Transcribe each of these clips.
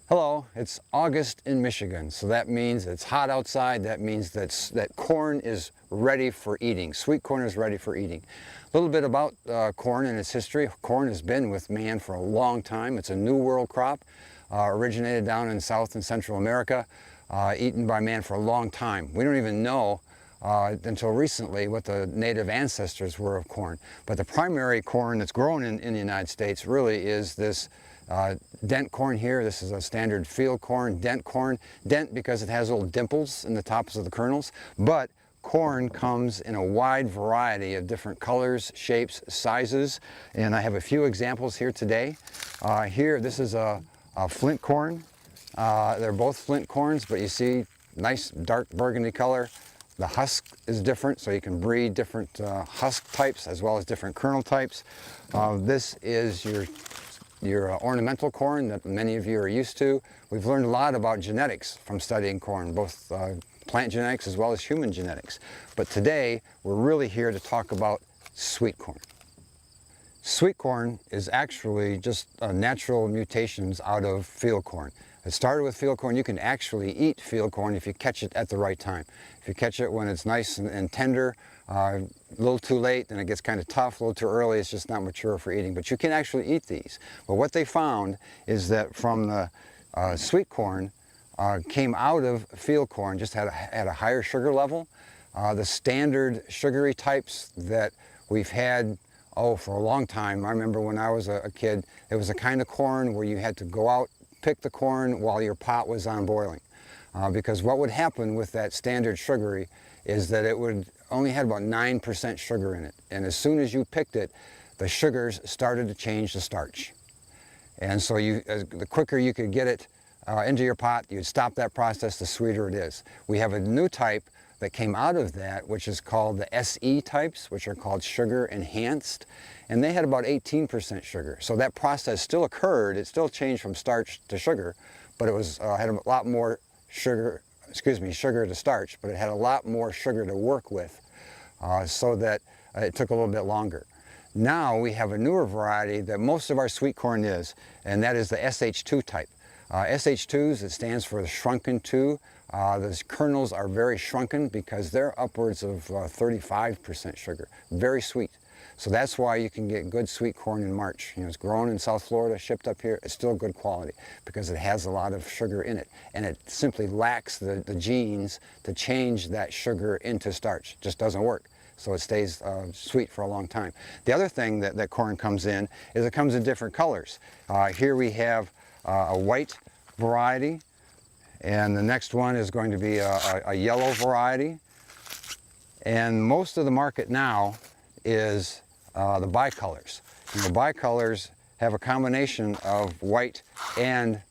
Hello, it's August in Michigan, so that means it's hot outside. That means that corn is ready for eating. Sweet corn is ready for eating. A little bit about corn and its history. Corn has been with man for a long time. It's a New World crop, originated down in South and Central America, eaten by man for a long time. We don't even know until recently what the native ancestors were of corn. But the primary corn that's grown in the United States really is this dent corn here. This is a standard field corn, dent corn. Dent because it has little dimples in the tops of the kernels, but corn comes in a wide variety of different colors, shapes, sizes, and I have a few examples here today. Here, this is a flint corn. They're both flint corns, but you see nice dark burgundy color. The husk is different, so you can breed different husk types as well as different kernel types. This is your ornamental corn that many of you are used to. We've learned a lot about genetics from studying corn, both plant genetics as well as human genetics. But today, we're really here to talk about sweet corn. Sweet corn is actually just natural mutations out of field corn. It started with field corn. You can actually eat field corn if you catch it at the right time. If you catch it when it's nice and tender, a little too late, then it gets kind of tough. A little too early, it's just not mature for eating. But you can actually eat these. But what they found is that from the sweet corn came out of field corn, just had a higher sugar level. The standard sugary types that we've had for a long time. I remember when I was a kid, it was the kind of corn where you had to go out, pick the corn while your pot was on boiling. Because what would happen with that standard sugary is that it would only had about 9% sugar in it. And as soon as you picked it, the sugars started to change to starch. And so the quicker you could get it into your pot, you'd stop that process, the sweeter it is. We have a new type that came out of that, which is called the SE types, which are called sugar enhanced. And they had about 18% sugar. So that process still occurred. It still changed from starch to sugar, but it was had a lot more sugar to starch, but it had a lot more sugar to work with, so that it took a little bit longer. Now we have a newer variety that most of our sweet corn is, and that is the SH2 type. SH2s, it stands for the shrunken 2. The kernels are very shrunken because they're upwards of 35% sugar, very sweet. So that's why you can get good sweet corn in March. You know, it's grown in South Florida, shipped up here. It's still good quality because it has a lot of sugar in it. And it simply lacks the genes to change that sugar into starch. It just doesn't work. So it stays sweet for a long time. The other thing that corn comes in is it comes in different colors. Here we have a white variety, and the next one is going to be a yellow variety. And most of the market now is the bicolors. And the bicolors have a combination of white and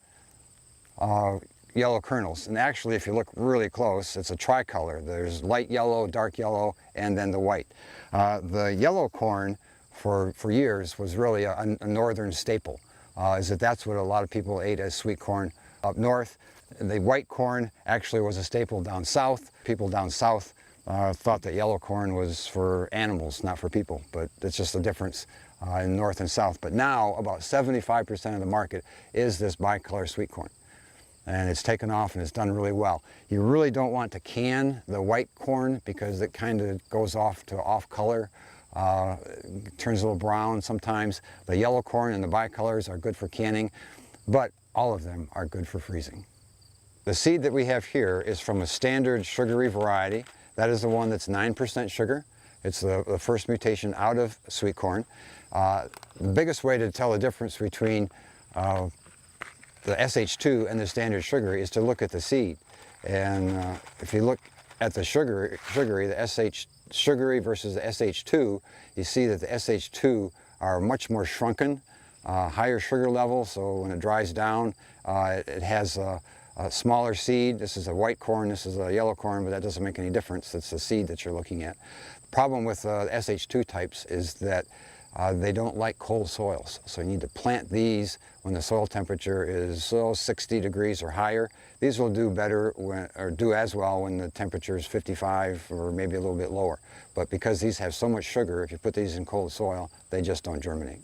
yellow kernels. And actually, if you look really close, it's a tricolor. There's light yellow, dark yellow, and then the white. The yellow corn for years was really a northern staple. That's what a lot of people ate as sweet corn up north. The white corn actually was a staple down south. People down south thought that yellow corn was for animals, not for people, but it's just a difference in north and south. But now about 75% of the market is this bicolor sweet corn. And it's taken off and it's done really well. You really don't want to can the white corn because it kind of goes off to off color. Turns a little brown sometimes. The yellow corn and the bicolors are good for canning, but all of them are good for freezing. The seed that we have here is from a standard sugary variety. That is the one that's 9% sugar. It's the first mutation out of sweet corn. The biggest way to tell the difference between the SH2 and the standard sugary is to look at the seed. And if you look at the sugary, the SH sugary versus the SH2, you see that the SH2 are much more shrunken, higher sugar level, so when it dries down, it has a smaller seed. This is a white corn, this is a yellow corn, but that doesn't make any difference. It's the seed that you're looking at. The problem with SH2 types is that they don't like cold soils, so you need to plant these when the soil temperature is 60 degrees or higher. These will do better or do as well when the temperature is 55 or maybe a little bit lower. But because these have so much sugar, if you put these in cold soil, they just don't germinate.